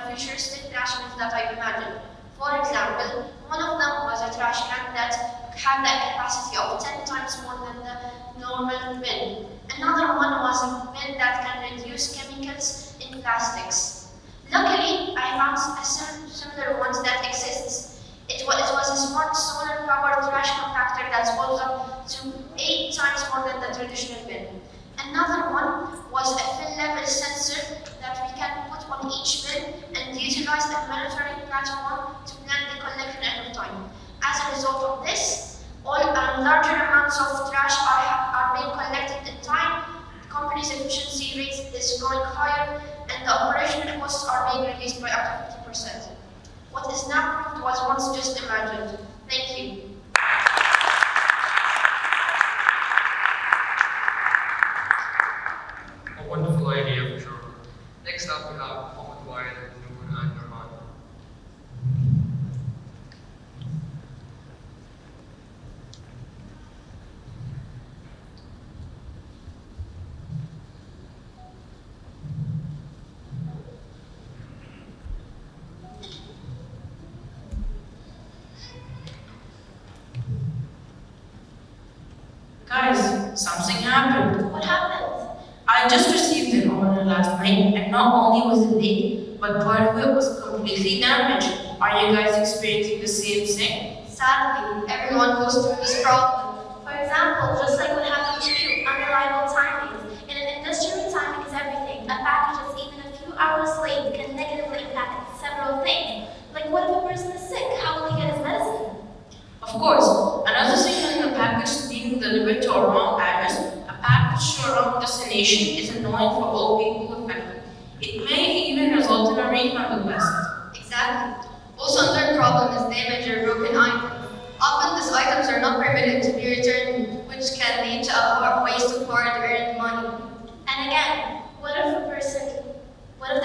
futuristic trash bins that I imagined. For example, one of them was a trash can that had the capacity of 10 times more than the normal bin. Another one was a bin that can reduce chemicals in plastics. Luckily, I found similar ones that exist. It was a smart solar-powered trash compactor that holds up to 8 times more than the traditional bin. Another one was a fill level sensor that we can put on each bin and utilize a monitoring platform to plan the collection every time. As a result of this, larger amounts of trash are being collected in time, the company's efficiency rate is going higher, and the operational costs are being reduced by up to 50%. What is now proved was once just imagined. Thank you. A wonderful idea for sure. Next up we have Mohammed Wael, Noor and Nurhan. Guys, something happened. What happened? I just received an order last night, and not only was it late, but part of it was completely damaged. Are you guys experiencing the same thing? Sadly, everyone goes through this problem. For example, just like what happened to you, unreliable timings. In an industry, timing is everything. A package that's even a few hours late can negatively impact several things. Like what if a person is sick? How will he get his medicine? Of course, another thing when a package is being delivered to a wrong address, a package to a wrong destination is annoying for all people affected. It may even result in a refund request. Exactly. Also, another problem is damaged or broken items. Often these items are not permitted to be returned, which can lead to a waste of hard-earned money. And again, what if the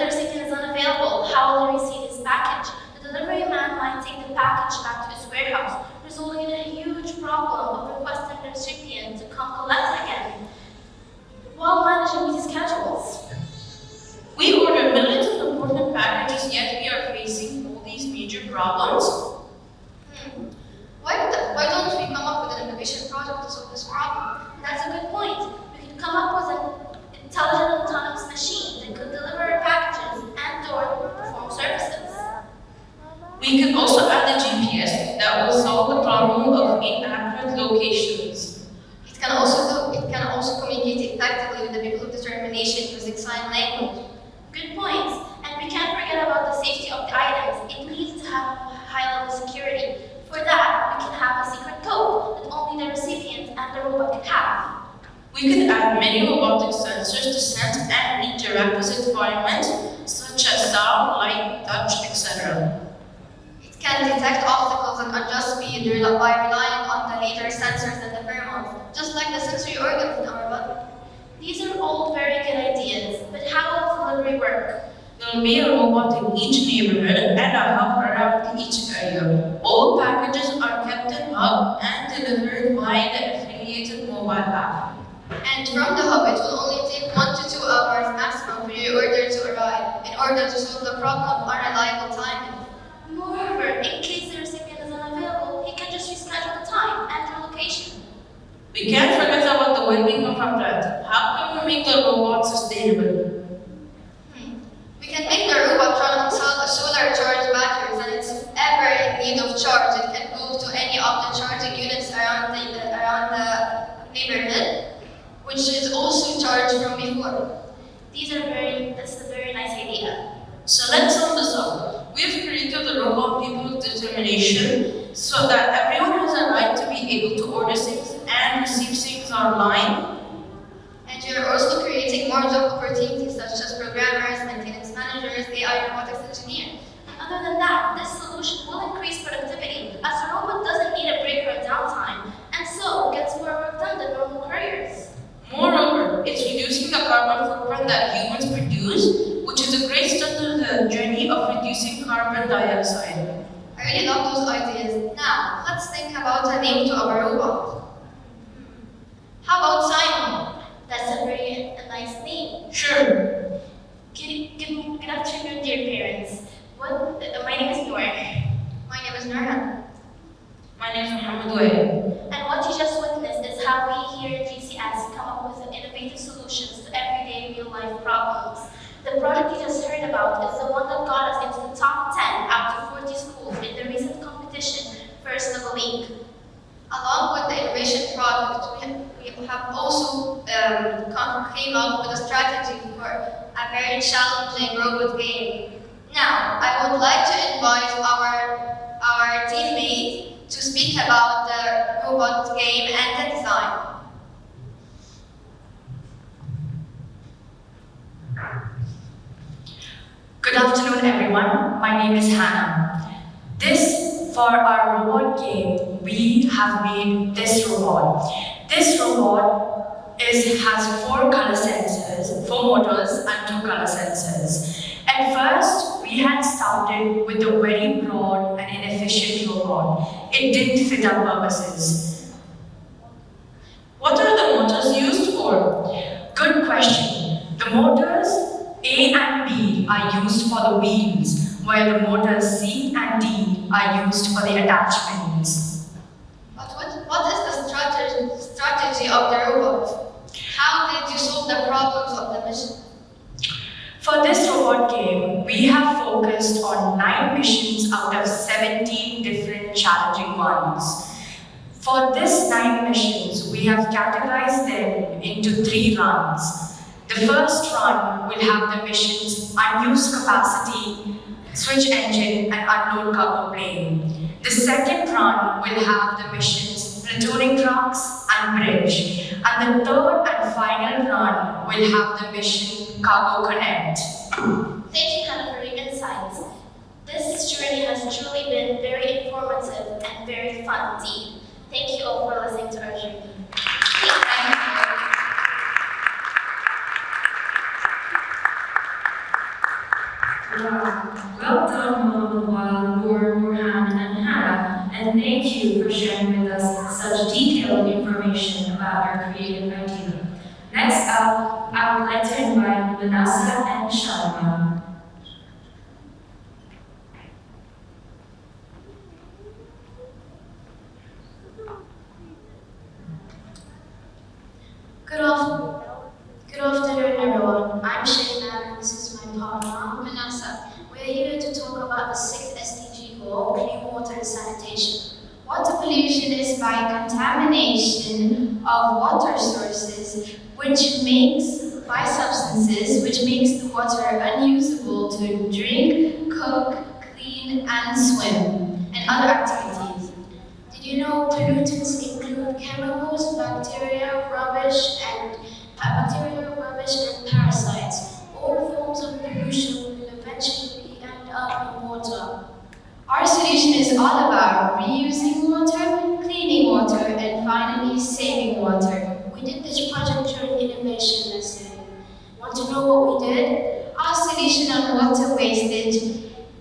recipient is unavailable? How will he receive his package? The delivery man might take the package back to his warehouse, resulting in a huge problem of requesting the recipient to come collect again, while managing these schedules. We order millions of important packages, yet we are facing all these major problems. Why don't we come up with an innovation project to solve this problem? That's a good point. We could come up with an intelligent autonomous machine that could deliver packages and/or perform services. We could also add a GPS that will solve the problem of inaccurate locations. It can also communicate effectively with the people of determination using sign language. Good points. And we can't forget about the safety of the items. It needs to have high-level security. For that, we can have a secret code that only the recipient and the robot can have. We could add many robotic sensors to sense and meet the requisite environment, such as sound, light, touch, etc. It can detect obstacles and adjust speed by relying on the later sensors and the pheromones, just like the sensory organs in our body. These are all very good ideas, but how will delivery work? There will be a robot in each neighborhood and a hub around each area. All packages are kept in hub and delivered by the affiliated mobile app. And from the hub, it will only take 1 to 2 hours maximum for your order to arrive in order to solve the problem of unreliable timing. Moreover, in case the recipient is unavailable, he can just reschedule the time and the location. We can't forget about the well-being of our planet. How can we make the robot sustainable? We can make the robot run on solar charged batteries, and it's ever in need of charge. It can go to any of the charging units around the neighborhood, which is also charged from before. That's a very nice idea. So let's sum this up. We have created the robot people with determination so that everyone has a right to be able to order things and receive things online. And you're also creating more job opportunities such as programmers, maintenance managers, AI robotics engineers. Other than that, this solution will increase productivity as the robot doesn't need a break or downtime, and so gets more work done than normal couriers. Moreover, it's reducing the carbon footprint that humans produce, which is a great start to the journey of reducing carbon dioxide. I really love those ideas. Now, let's think about a name to our robot. How about Simon? That's a nice name. Sure. Good afternoon, dear parents. My name is Noor. My name is Nurhan. My name is Mohammed. And what you just witnessed is how we here at GCS come up with innovative solutions to everyday real-life problems. The project you just heard about is the one that got us into the top 10 out of 40 schools in the recent competition, First of a Week. Along with the innovation project, we have also came up with a strategy for a very challenging robot game. Now, I would like to invite our teammate to speak about the robot game and the design. Good afternoon, everyone. My name is Hannah. For our robot game, we have made this robot. This robot has 4 color sensors, 4 motors and 2 color sensors. At first, we had started with a very broad and inefficient robot. It didn't fit our purposes. What are the motors used for? Good question. The motors A and B are used for the wheels, while the motors C and D are used for the attachments. But what is the strategy of the robot? How did you solve the problems of the mission? For this robot game, we have focused on 9 missions out of 17 different challenging ones. For this 9 missions, we have categorized them into 3 runs. The first run will have the missions Unused Capacity, Switch Engine and Unload Cargo Plane. The second run will have the missions Platooning Trucks and Bridge. And the third and final run will have the mission Cargo Connect. Thank you, Hannah, for your insights. This journey has truly been very informative and very fun indeed. Thank you all for listening to our journey. Well done, Mohammed, Noor, Nurhan, and Hannah, and thank you for sharing with us such detailed information about our creative idea. Next up, I would like to invite Vanessa and Sharma. Good afternoon, everyone. I'm Shayna, and this is my partner, Manasa. We're here to talk about the 6th SDG goal, clean water and sanitation. Water pollution is by contamination of water sources, by substances, which makes the water unusable to drink, cook, clean, and swim, and other activities. Did you know pollutants include chemicals, bacteria, rubbish, and parasites? All forms of pollution will eventually end up in water. Our solution is all about reusing water, cleaning water, and finally saving water. We did this project during innovation Our solution on water wastage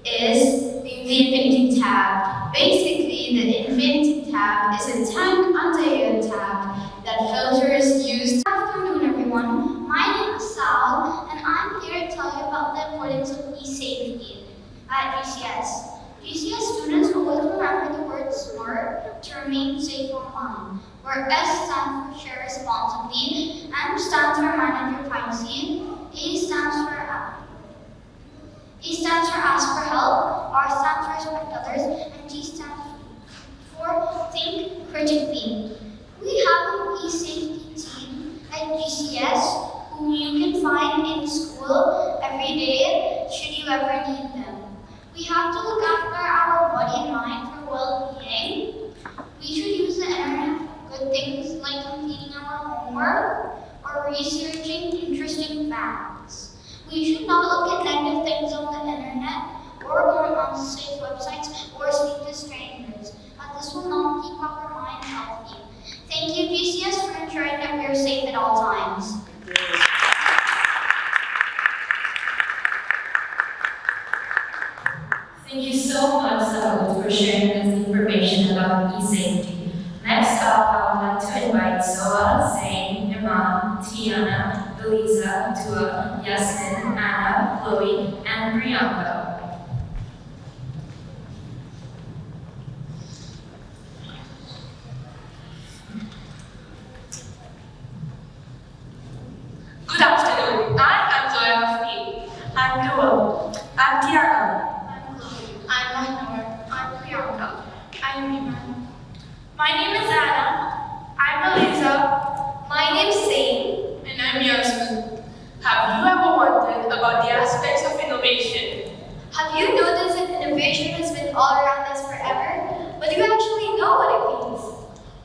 is the infinity tab. Basically, the infinity tab is a tank under your tap that filters used. Good afternoon, everyone. My name is Sal, and I'm here to tell you about the importance of e-safety at GCS. GCS students always remember the word SMART to remain safe online, where S stands for share responsibly, M stands for manage your privacy, A stands for ask for help, R stands for respect others, and G stands for think critically. We have an e-safety team at GCS whom you can find in school every day should you ever need them. We have to look after our body and mind for well-being. We should use the internet for good things like completing our homework or researching interesting facts. We should not look at negative things on the internet or go on unsafe websites or speak to strangers, as this will not keep our minds healthy. Thank you, GCS, for ensuring that we are safe at all times. Thank you so much, Saul, for sharing this information about e-safety. Next up, I would like to invite Soa, Zain, Iman, Tiana, Elisa, Dua, Yasmin, Anna, Chloe, and Priyanka. Good afternoon. I am Zoya Hafni. I'm Dua. I'm Tiana. I'm Mahnur. I'm Priyanka. I'm Iman. My name is Anna. I'm Elisa. My name's Zain. And I'm Yasmin. Have you ever wondered about the aspects of innovation? Have you noticed that innovation has been all around us forever, but do you actually know what it means?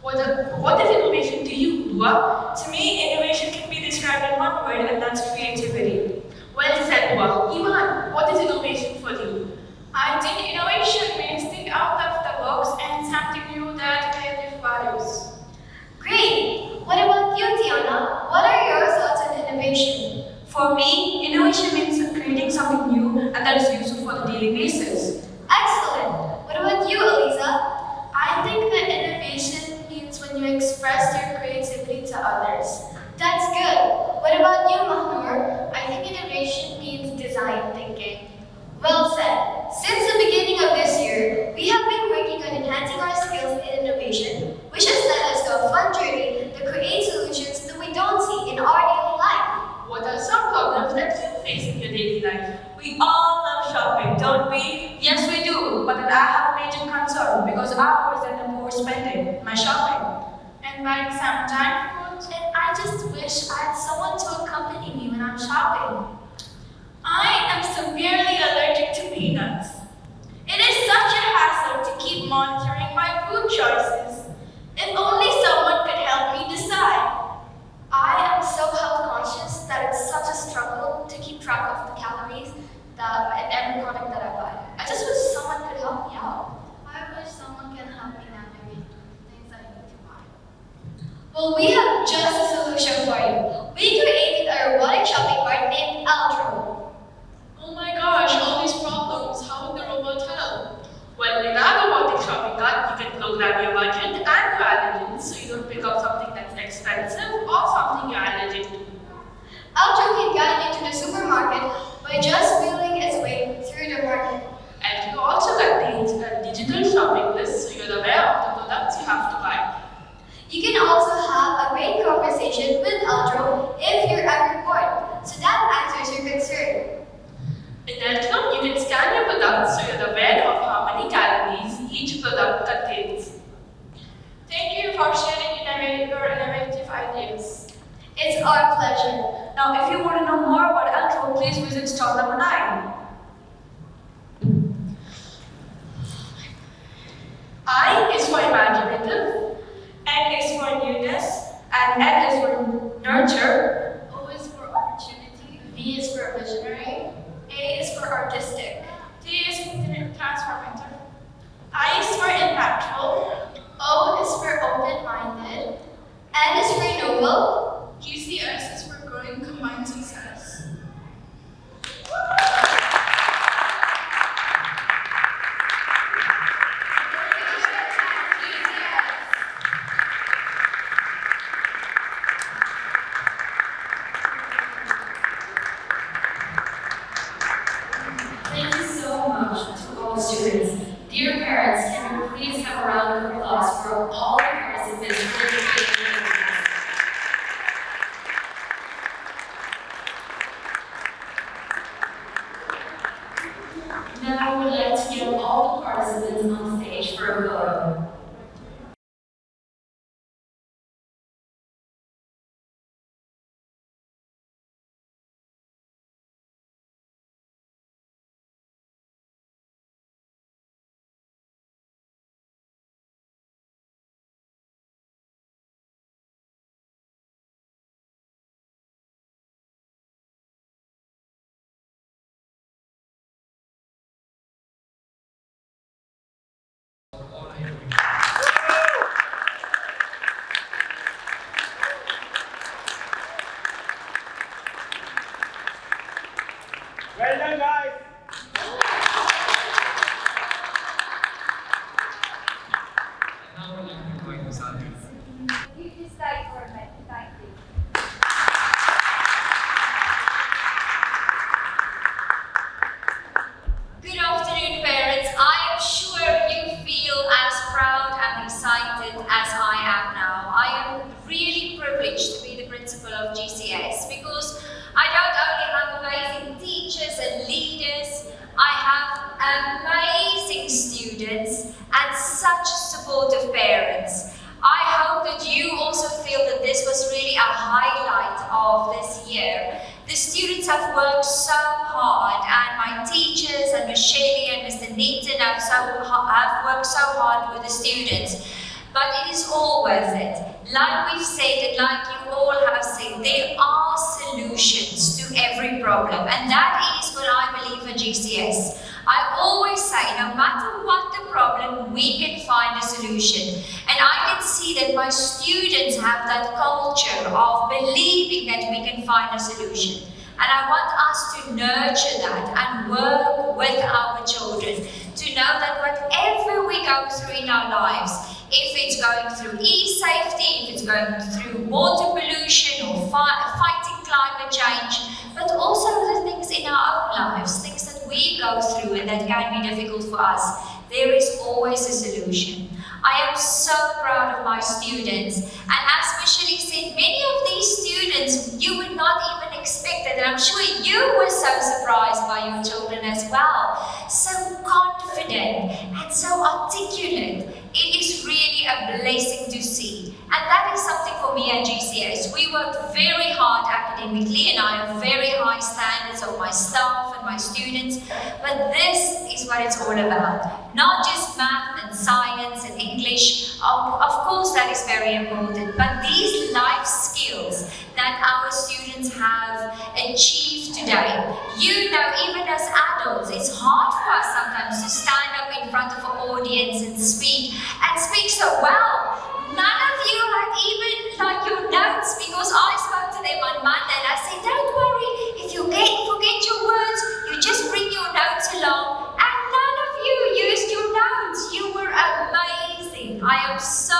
What is innovation to you, Dua? To me, innovation can be described in one word, and that's creativity. Well said, Dua. Iman, what is innovation for you? I think innovation means think out of the box and something new that creative values. Great! What about you, Tiana? What are your thoughts on innovation? For me, innovation means creating something new and that is useful for the daily basis. Excellent! What about you, Elisa? I think that innovation means when you express your creativity to others. That's good. What about you, Mahnur? I think innovation means design thinking. Well said. Since the beginning of this year, we have been working on enhancing our skills in innovation, which has led us to a fun journey to create solutions that we don't see in our daily life. What are some problems that you face in your daily life? We all love shopping, don't we? Yes, we do. But then I have a major concern because I always end up overspending my shopping. And buying some junk food. And I just wish I had someone to accompany me when I'm shopping. I am severely allergic to peanuts. It is such a hassle to keep monitoring my food choices. If only someone could help me decide. I am so health conscious that it's such a struggle to keep track of the calories in every product that I buy. I just wish someone could help me out. I wish someone can help me navigate the things I need to buy. Well, we have just a solution for you. We created a robotic shopping cart named Altro. Oh my gosh, all these problems, how would the robot help? Well, in our robotic shopping cart, you can program your budget and your allergens so you don't pick up something that's expensive or something you're allergic to. Altro can guide you to the supermarket by just wheeling its way through the market. And you also contains a digital shopping list so you're aware of the products you have to buy. You can also have a great conversation with Altro if you're ever bored, so that answers your concern. In Altro, you can scan your products so you're aware of how many calories each product contains. Thank you for sharing your innovative ideas. It's our pleasure. Now, if you want to know more about Altro, please visit stall number 9. I is for imaginative, N is for newness, and N is for nurture. O is for opportunity, V is for visionary, A is for artistic, T is transformative. I is for impactful, O is for open-minded, N is for noble, GCS is for growing combined success. Now I would like to get all the participants on stage for a photo. Well done, guys. Now we're going to join Miss Alvin. You can stay for a minute, thank you. Good afternoon, parents. I am sure you feel as proud and excited as I am now. I am really privileged to be the principal of GCS because I don't only have amazing teachers and leaders, I have amazing students and such supportive parents. I hope that you also feel that this was really a highlight of this year. The students have worked so hard, and my teachers and Ms. Shelley and Mr. Neaton have worked so hard with the students. But it is all worth it. Like we've said and like you all have said, there are solutions to every problem, and that is what I believe at GCS. I always say, no matter what the problem, we can find a solution. And I can see that my students have that culture of believing that we can find a solution. And I want us to nurture that and work with our children to know that whatever we go through in our lives, if it's going through e-safety, if it's going through water pollution or fighting climate change, but also the things in our own lives, things that we go through and that can be difficult for us, there is always a solution. I am so proud of my students, and as Michelle said, many of these students you would not even expect it, and I'm sure you were so surprised by your children as well. So confident and so articulate. It is really a blessing to see. And that is something for me at GCS. We work very hard academically, and I have very high standards of my staff and my students, but this is what it's all about. Not just math and science and English, of course that is very important, but these life skills that our students have achieved today. You know, even as adults, it's hard for us sometimes to stand up in front of an audience and speak so well. None of you had even like your notes, because I spoke to them on Monday and I said, don't worry, if you forget your words, you just bring your notes along. And none of you used your notes. You were amazing. I am so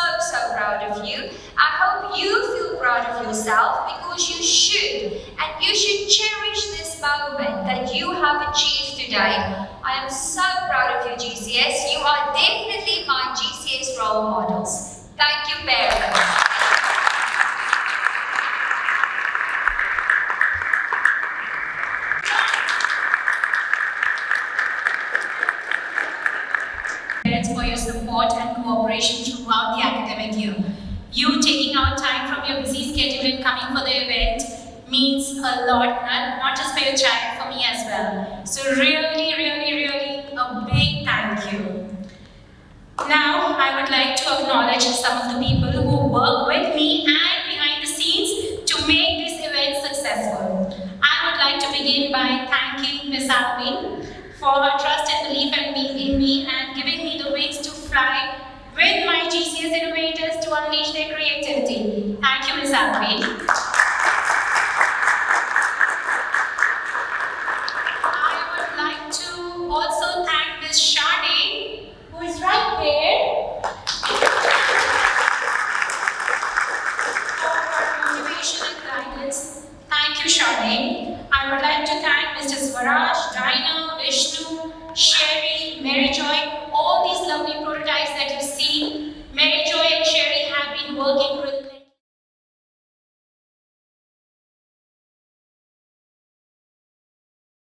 proud of you. I hope you feel proud of yourself, because you should. And you should cherish this moment that you have achieved today. I am so proud of you, GCS. You are definitely my GCS role models. Thank you, parents. Parents for your support and cooperation throughout the academic year. You taking out time from your busy schedule and coming for the event means a lot, not just for your child, for me as well. So really a big thank you. Now, I would like to acknowledge some of the people who work with me and behind the scenes to make this event successful. I would like to begin by thanking Ms. Alvin for her trust and belief in me and giving me the wings to fly with my GCS innovators to unleash their creativity. Thank you, Ms. Alvin. I would like to also thank Ms. Shade, who is right there, for her motivation and guidance. Thank you, Shade. I would like to thank Mr. Swaraj, Dinah, Vishnu, Sherry, Mary Joy,